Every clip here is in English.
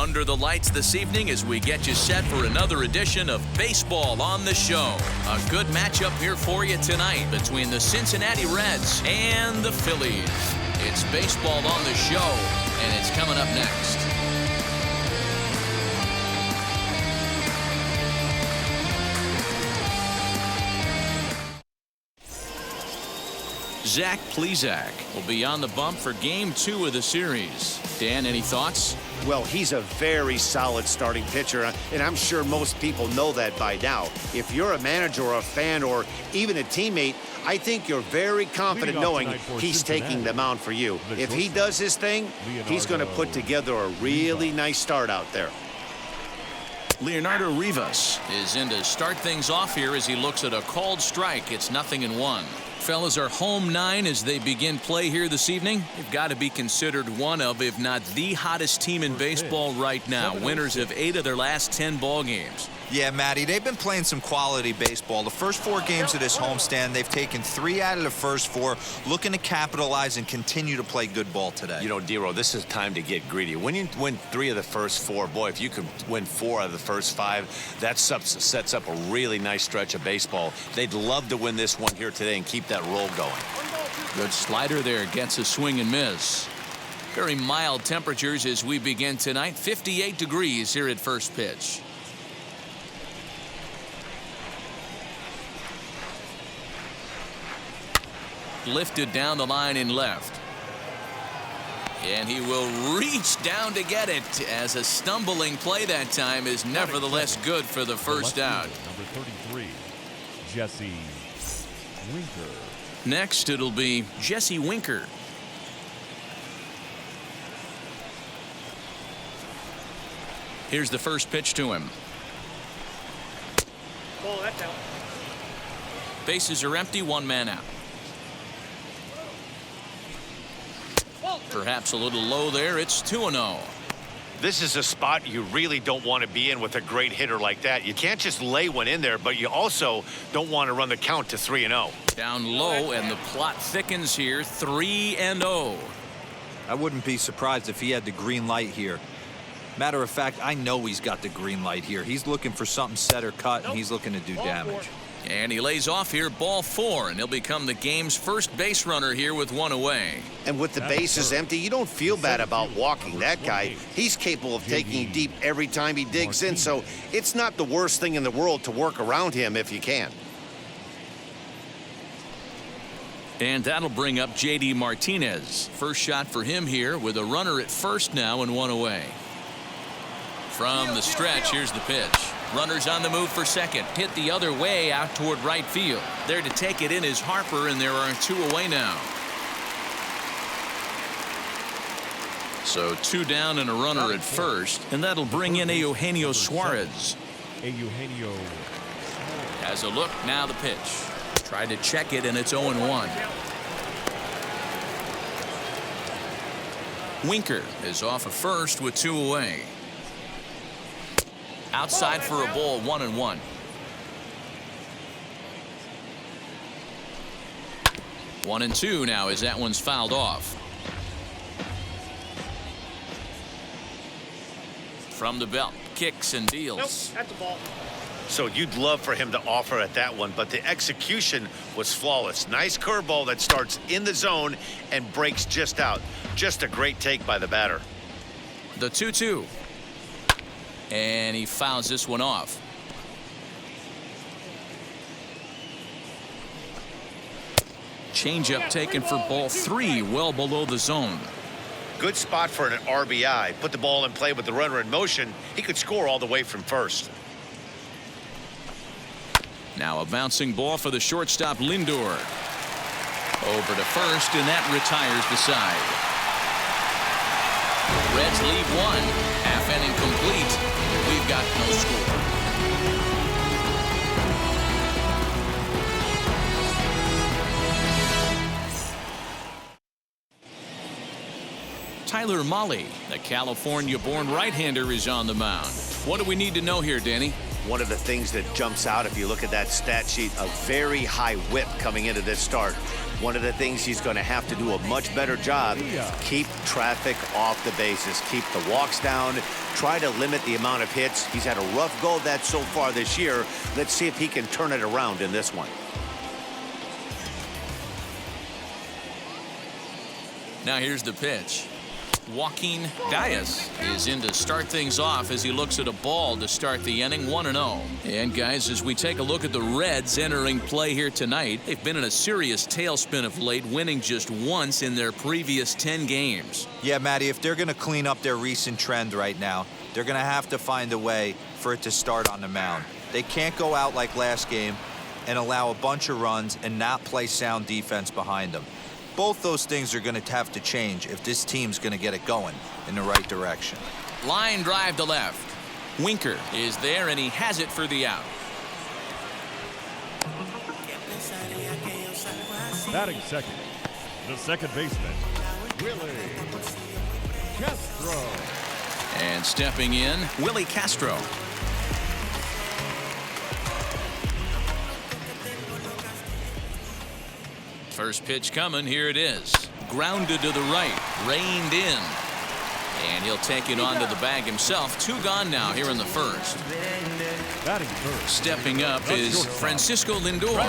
under the lights this evening as we get you set for another edition of Baseball on the Show. A good matchup here for you tonight between the Cincinnati Reds and the Phillies. It's Baseball on the Show, and it's coming up next. Zach Plesac will be on the bump for Game 2 of the series. Dan, any thoughts? Well, he's a very solid starting pitcher, and I'm sure most people know that by now. If you're a manager or a fan or even a teammate, I think you're very confident knowing he's taking the mound for you. If he does his thing, he's going to put together a really nice start out there. Leonardo Rivas is in to start things off here as he looks at a called strike. It's 0-1. Fellas are home 9 as they begin play here this evening. They've got to be considered one of, if not the hottest team in baseball right now. Winners of 8 of their last 10 ball games. Yeah, Matty, they've been playing some quality baseball. The first 4 games of this homestand, they've taken 3 out of the first 4, looking to capitalize and continue to play good ball today. You know, Dero, this is time to get greedy. When you win 3 of the first 4, boy, if you could win 4 out of the first 5, that sets up a really nice stretch of baseball. They'd love to win this one here today and keep that roll going. Good slider there, gets a swing and miss. Very mild temperatures as we begin tonight. 58 degrees here at first pitch. Lifted down the line in left. And he will reach down to get it, as a stumbling play that time is nevertheless good for the first out. Number 33, Jesse Winker. Next, it'll be Jesse Winker. Here's the first pitch to him. Oh, that's out. Bases are empty, 1 man out. Perhaps a little low there. It's 2-0. This is a spot you really don't want to be in with a great hitter like that. You can't just lay one in there, but you also don't want to run the count to 3-0. Down low, and the plot thickens here. 3-0. I wouldn't be surprised if he had the green light here. Matter of fact, I know he's got the green light here. He's looking for something set or cut, and he's looking to do damage. And he lays off here, ball 4, and he'll become the game's first base runner here with 1 away. And with the bases empty, you don't feel bad about walking that guy. He's capable of taking deep every time he digs in, so it's not the worst thing in the world to work around him if you can. And that'll bring up J.D. Martinez. First shot for him here with a runner at first now and 1 away. From the stretch, here's the pitch. Runners on the move for second. Hit the other way out toward right field. There to take it in is Harper, and there are 2 away now. So 2 down and a runner at first, and that'll bring in Eugenio Suarez. Eugenio Has a look, now the pitch. Tried to check it, and it's 0-1. Winker is off of first with 2 away. Outside for a ball, 1-1. One and 2 now as that one's fouled off. From the belt, kicks and deals. Nope, that's a ball. So you'd love for him to offer at that one, but the execution was flawless. Nice curveball that starts in the zone and breaks just out. Just a great take by the batter. The 2-2. And he fouls this one off. Changeup taken for ball 3, well below the zone. Good spot for an RBI. Put the ball in play with the runner in motion. He could score all the way from first. Now a bouncing ball for the shortstop Lindor. Over to first, and that retires the side. Reds lead 1. Half inning complete. We've got no score. Tyler Mahle, the California-born right-hander, is on the mound. What do we need to know here, Danny? One of the things that jumps out, if you look at that stat sheet, a very high whip coming into this start. One of the things he's going to have to do a much better job, keep traffic off the bases, keep the walks down, try to limit the amount of hits. He's had a rough go of that so far this year. Let's see if he can turn it around in this one. Now here's the pitch. Joaquin Diaz is in to start things off as he looks at a ball to start the inning, 1-0. And guys, as we take a look at the Reds entering play here tonight, they've been in a serious tailspin of late, winning just once in their previous 10 games. Yeah, Matty, if they're going to clean up their recent trend right now, they're going to have to find a way for it to start on the mound. They can't go out like last game and allow a bunch of runs and not play sound defense behind them. Both those things are going to have to change if this team's going to get it going in the right direction. Line drive to left. Winker is there, and he has it for the out. Batting second, the second baseman, Willie Castro. And stepping in, Willie Castro. First pitch coming. Here it is. Grounded to the right. Reined in. And he'll take it onto the bag himself. 2 gone now here in the first. Batting first. Stepping up is Francisco Lindor.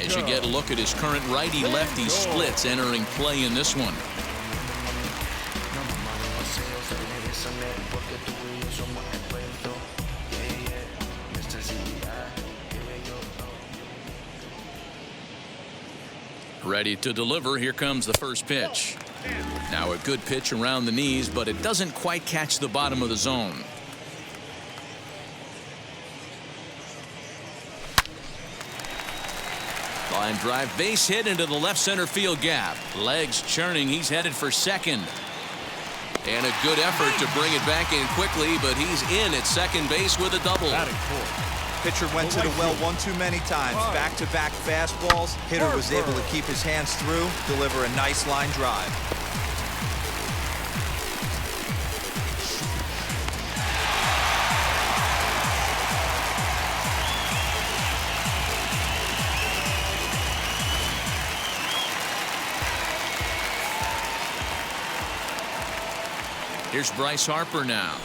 As you get a look at his current righty-lefty splits entering play in this one. Ready to deliver. Here comes the first pitch. Now a good pitch around the knees, but it doesn't quite catch the bottom of the zone. Line drive, base hit into the left center field gap. Legs churning. He's headed for second. And a good effort to bring it back in quickly, but he's in at second base with a double. Batting fourth. Pitcher went to the well one too many times. Back-to-back fastballs. Hitter was able to keep his hands through, deliver a nice line drive. Here's Bryce Harper now.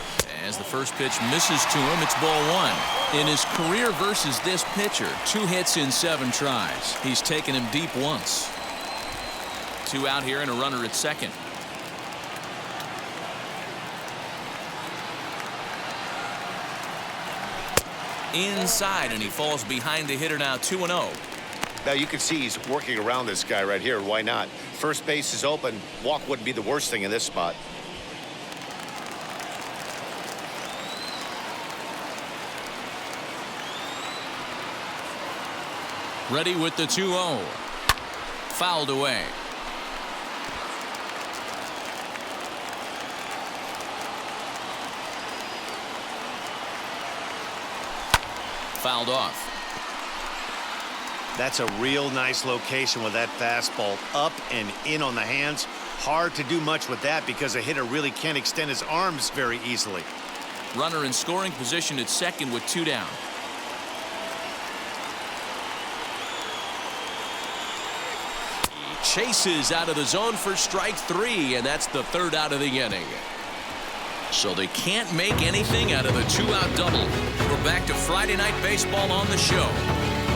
As the first pitch misses to him, it's ball 1. In his career versus this pitcher, 2 hits in 7 tries. He's taken him deep once. 2 out here and a runner at second. Inside, and he falls behind the hitter now, 2-0. Now you can see he's working around this guy right here. Why not? First base is open. Walk wouldn't be the worst thing in this spot. Ready with the 2-0. Fouled away. Fouled off. That's a real nice location with that fastball up and in on the hands. Hard to do much with that because a hitter really can't extend his arms very easily. Runner in scoring position at second with 2 down. Chases out of the zone for strike 3, and that's the 3rd out of the inning. So they can't make anything out of the 2-out double. We're back to Friday Night Baseball on the show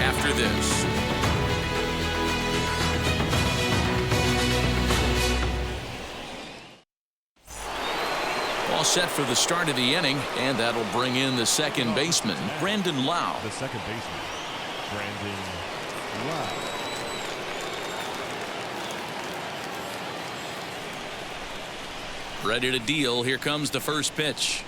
after this. All set for the start of the inning, and that'll bring in the second baseman, Brandon Lau. The second baseman, Brandon Lau. Ready to deal. Here comes the first pitch.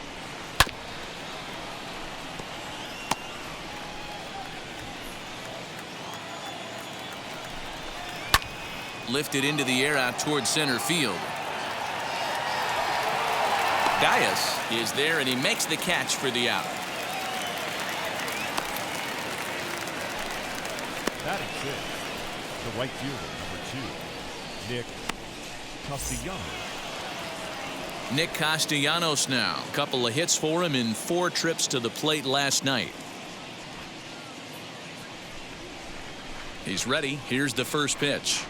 Lifted into the air out towards center field. Diaz is there, and he makes the catch for the out. Batting 6, the right fielder, number 2, Nick Castellanos. Nick Castellanos now. A couple of hits for him in 4 trips to the plate last night. He's ready. Here's the first pitch.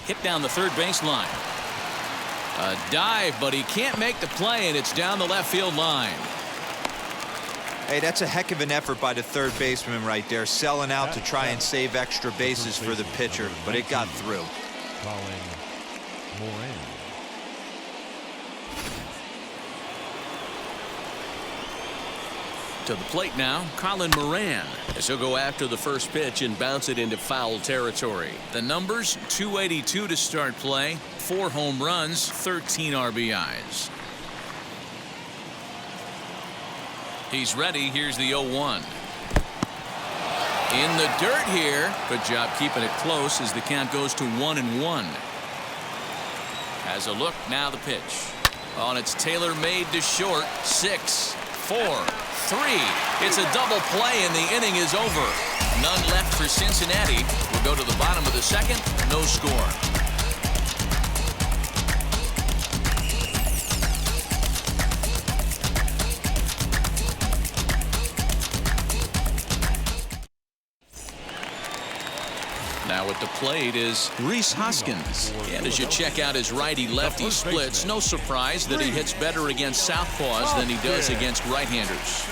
Hit down the third baseline. A dive, but he can't make the play, and it's down the left field line. Hey, that's a heck of an effort by the third baseman right there, selling out to try and save extra bases for the pitcher, but it got through. Calling Moran. To the plate now, Colin Moran, as he'll go after the first pitch and bounce it into foul territory. The numbers: 282 to start play, 4 home runs, 13 RBIs. He's ready. Here's the 0-1. In the dirt here. Good job keeping it close as the count goes to 1-1. Has a look. Now the pitch. On its tailor-made to short. 6, 4, 3. It's a double play and the inning is over. None left for Cincinnati. We'll go to the bottom of the second. No score. Now at the plate is Rhys Hoskins. And as you check out his righty-lefty splits, no surprise that he hits better against southpaws than he does against right-handers.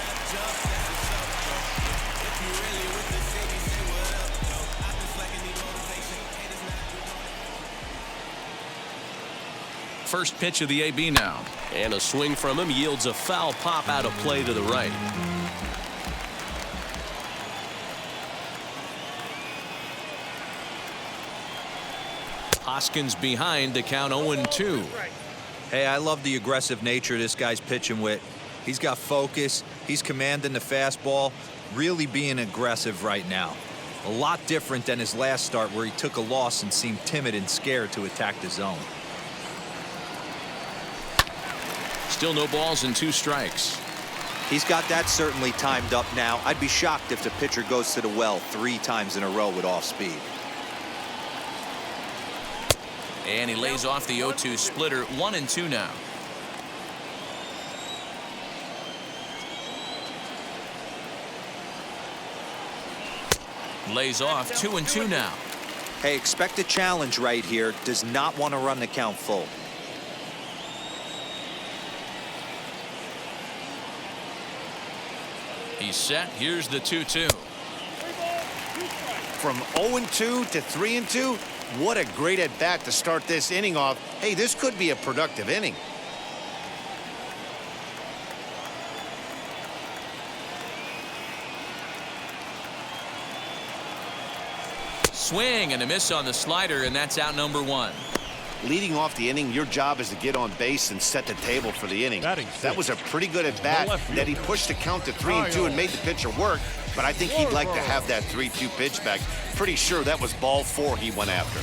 First pitch of the AB now. And a swing from him yields a foul pop out of play to the right. Hoskins behind, the count 0-2. Hey, I love the aggressive nature this guy's pitching with. He's got focus. He's commanding the fastball, really being aggressive right now. A lot different than his last start where he took a loss and seemed timid and scared to attack the zone. Still no balls and 2 strikes. He's got that certainly timed up now. I'd be shocked if the pitcher goes to the well 3 times in a row with off speed. And he lays off the 0-2 splitter. 1-2 now. Lays off 2-2 now. Hey, expect a challenge right here. Does not want to run the count full. He's set. Here's the 2-2. From 0-2 to 3-2. What a great at-bat to start this inning off. Hey, this could be a productive inning. Swing and a miss on the slider, and that's out number 1. Leading off the inning, your job is to get on base and set the table for the inning. That was a pretty good at-bat that he pushed the count to 3-2 and made the pitcher work, but I think he'd like to have that 3-2 pitch back. Pretty sure that was ball 4 he went after.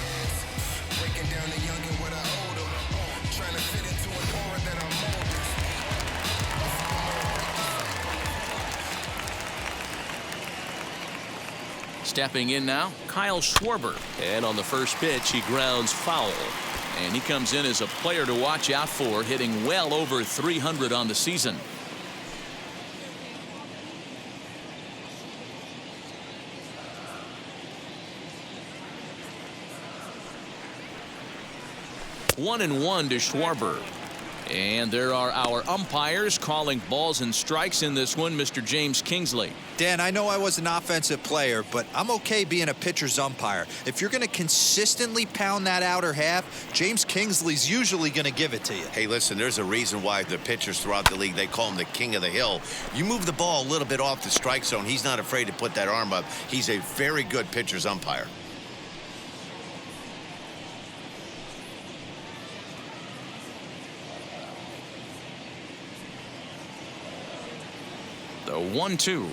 Stepping in now, Kyle Schwarber. And on the first pitch, he grounds foul. And he comes in as a player to watch out for, hitting well over 300 on the season. One and one to Schwarber. And there are our umpires calling balls and strikes in this one, Mr. James Kingsley. Dan, I know I was an offensive player, but I'm okay being a pitcher's umpire. If you're going to consistently pound that outer half, James Kingsley's usually going to give it to you. Hey, listen, there's a reason why the pitchers throughout the league, they call him the king of the hill. You move the ball a little bit off the strike zone, he's not afraid to put that arm up. He's a very good pitcher's umpire. The 1-2.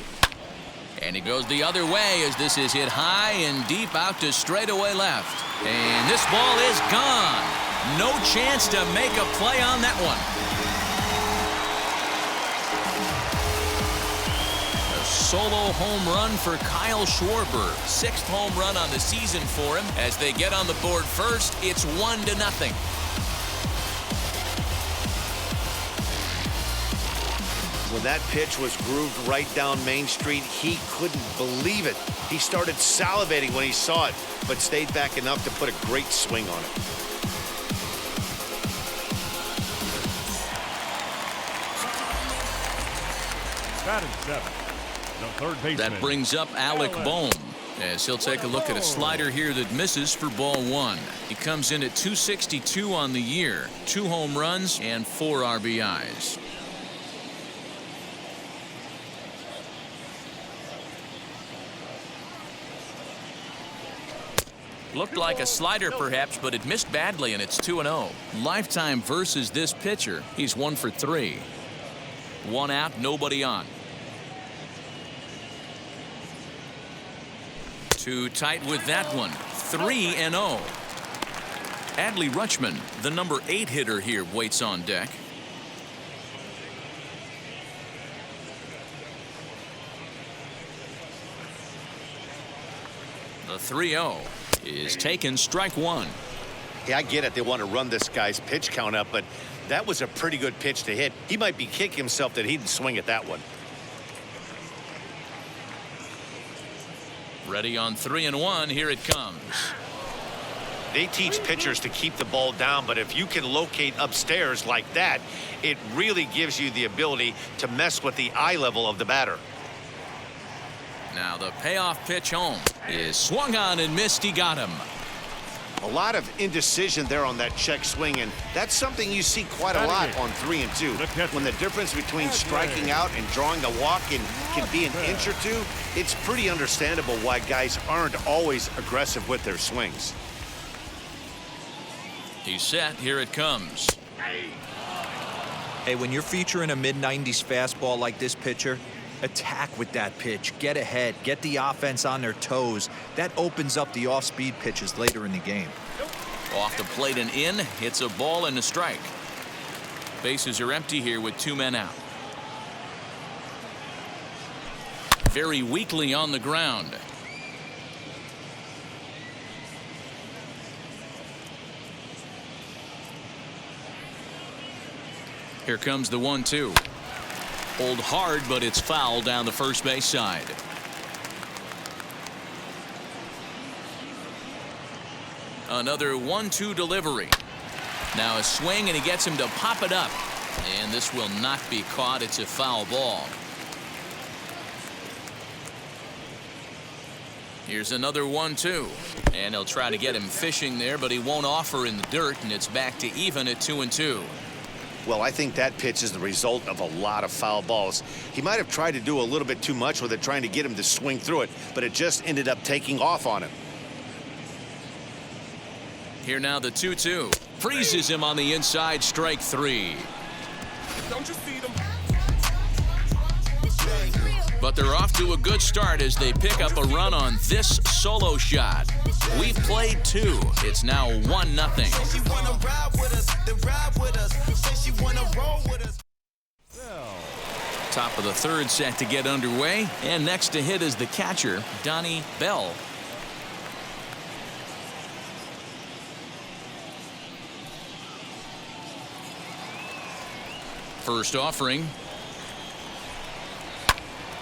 And he goes the other way as this is hit high and deep out to straightaway left. And this ball is gone. No chance to make a play on that one. A solo home run for Kyle Schwarber. 6th home run on the season for him. As they get on the board first, it's 1-0. When that pitch was grooved right down Main Street, he couldn't believe it. He started salivating when he saw it, but stayed back enough to put a great swing on it. Batting seventh, the third baseman. That brings up Alec Bohm, as he'll take a look at a slider here that misses for ball one. He comes in at 262 on the year, 2 home runs and 4 RBIs. Looked like a slider perhaps, but it missed badly, and it's 2-0. Lifetime versus this pitcher. He's 1 for 3. 1 out, nobody on. Too tight with that one. 3-0. Adley Rutschman, the number 8 hitter here, waits on deck. The 3-0 is taken, strike one. Yeah, I get it. They want to run this guy's pitch count up, but that was a pretty good pitch to hit. He might be kicking himself that he didn't swing at that one. Ready on 3-1. Here it comes. They teach pitchers to keep the ball down, but if you can locate upstairs like that, it really gives you the ability to mess with the eye level of the batter. Now the payoff pitch home is swung on and missed. He got him. A lot of indecision there on that check swing, and that's something you see quite a lot on 3 and 2. When the difference between striking out and drawing a walk can be an inch or two, it's pretty understandable why guys aren't always aggressive with their swings. He's set. Here it comes. Hey, when you're featuring a mid-90s fastball like this pitcher, attack with that pitch. Get ahead. Get the offense on their toes. That opens up the off-speed pitches later in the game. Off the plate and in. Hits a ball and a strike. Bases are empty here with 2 men out. Very weakly on the ground. Here comes the 1-2. Hold hard, but it's foul down the first base side. Another 1-2 delivery. Now a swing, and he gets him to pop it up. And this will not be caught. It's a foul ball. Here's another 1-2. And he'll try to get him fishing there, but he won't offer in the dirt, and it's back to even at 2-2. Well, I think that pitch is the result of a lot of foul balls. He might have tried to do a little bit too much with it, trying to get him to swing through it, but it just ended up taking off on him. Here now the 2-2. Freezes him on the inside, strike 3. Don't you see them? But they're off to a good start as they pick up a run on this solo shot. We've played 2. It's now 1-0. She wanna ride with us, then ride with us. Say she wanna roll with us. Top of the third set to get underway, and next to hit is the catcher, Donnie Bell. First offering.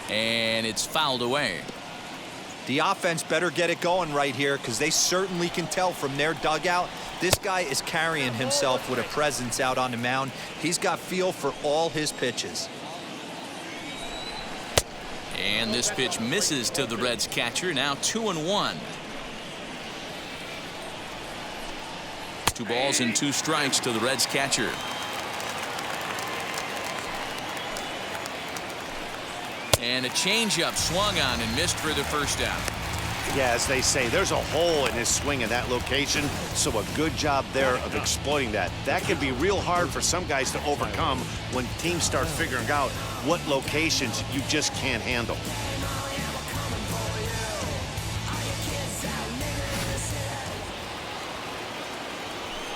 And it's fouled away. The offense better get it going right here, because they certainly can tell from their dugout this guy is carrying himself with a presence out on the mound. He's got feel for all his pitches. And this pitch misses to the Reds catcher. Now 2-1. 2 balls and 2 strikes to the Reds catcher. And a changeup swung on and missed for the first out. Yeah, as they say, there's a hole in his swing in that location, so a good job there of exploiting that. That can be real hard for some guys to overcome when teams start figuring out what locations you just can't handle.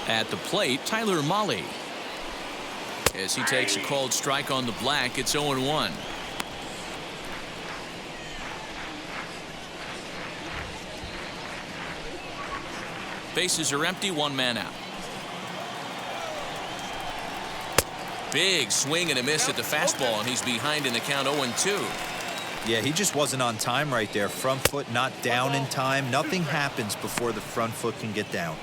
At the plate, Tyler Mahle. As he takes a called strike on the black, it's 0-1. Bases are empty, 1 man out. Big swing and a miss at the fastball, and he's behind in the count 0-2. Yeah, he just wasn't on time right there. Front foot not down in time. Nothing happens before the front foot can get down.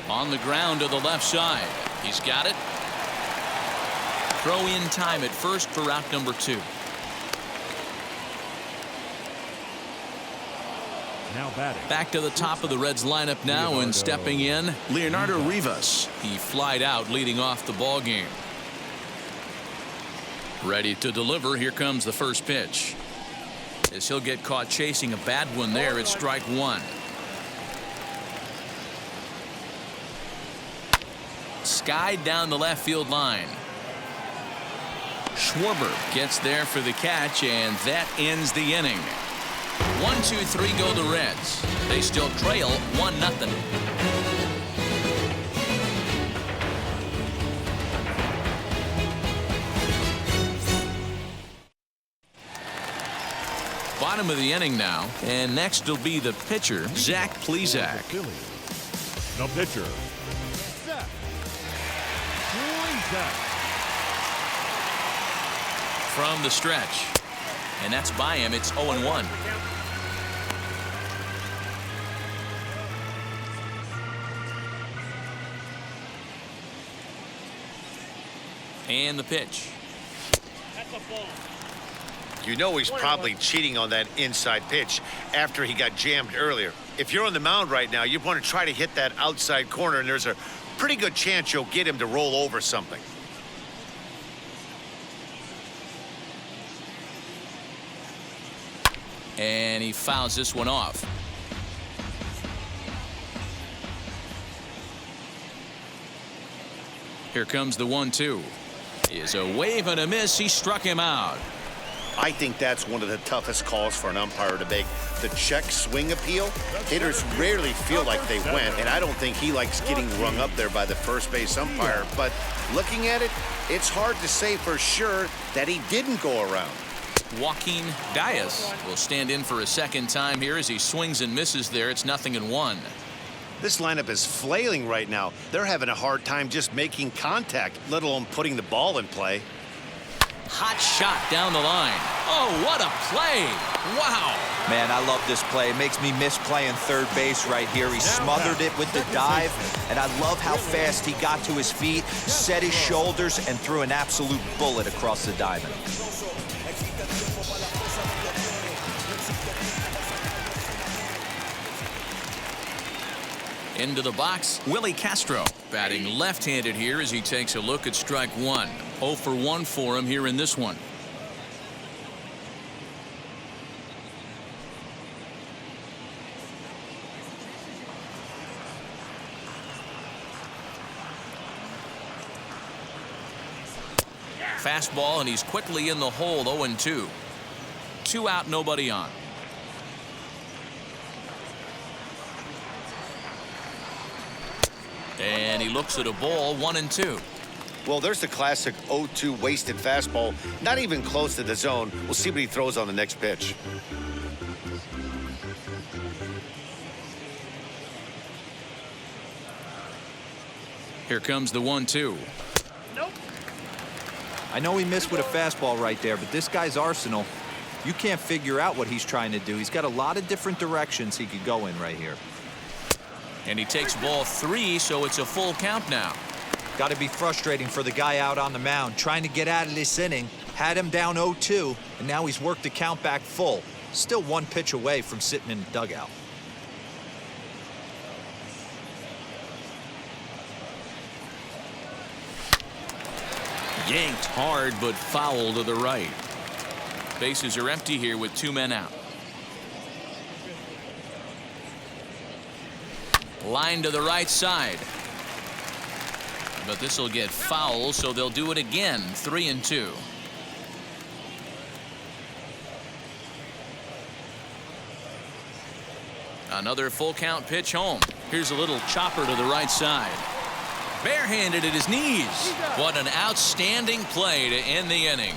On the ground to the left side. He's got it. Throw in time at first for out number 2. Now batting. Back to the top of the Reds lineup now, and stepping in, Leonardo Rivas. He flied out leading off the ball game. Ready to deliver. Here comes the first pitch. As he'll get caught chasing a bad one there, it's strike 1. Skied down the left field line. Schwarber gets there for the catch, and that ends the inning. 1-2-3 go the Reds. They still trail 1-0. Bottom of the inning now, and next will be the pitcher, Zach Plesac. The pitcher, Zach Plesac. From the stretch, and that's by him. It's 0-1. And the pitch. You know he's probably cheating on that inside pitch after he got jammed earlier. If you're on the mound right now, you want to try to hit that outside corner, and there's a pretty good chance you'll get him to roll over something. And he fouls this one off. Here comes the 1-2. Is a wave and a miss. He struck him out. I think that's one of the toughest calls for an umpire to make. The check swing appeal. Hitters rarely feel like they went, and I don't think he likes getting rung up there by the first base umpire. But looking at it, it's hard to say for sure that he didn't go around. Joaquin Diaz will stand in for a second time here as he swings and misses there. It's 0-1. This lineup is flailing right now. They're having a hard time just making contact, let alone putting the ball in play. Hot shot down the line. Oh, what a play. Wow. Man, I love this play. It makes me miss playing third base right here. He smothered it with the dive, and I love how fast he got to his feet, set his shoulders, and threw an absolute bullet across the diamond. Into the box, Willie Castro batting left-handed here as he takes a look at strike 1. 0 for 1 for him here in this one. Fastball, and he's quickly in the hole. 0-2. 2 out, nobody on. And he looks at a ball. 1-2. Well, there's the classic 0-2 wasted fastball. Not even close to the zone. We'll see what he throws on the next pitch. Here comes the 1-2. I know he missed with a fastball right there, but this guy's arsenal, you can't figure out what he's trying to do. He's got a lot of different directions he could go in right here. And he takes ball 3, so it's a full count now. Got to be frustrating for the guy out on the mound, trying to get out of this inning. Had him down 0-2, and now he's worked the count back full. Still 1 pitch away from sitting in the dugout. Yanked hard, but foul to the right. Bases are empty here with 2 men out. Line to the right side. But this will get foul, so they'll do it again. 3-2. Another full count pitch home. Here's a little chopper to the right side. Barehanded at his knees. What an outstanding play to end the inning.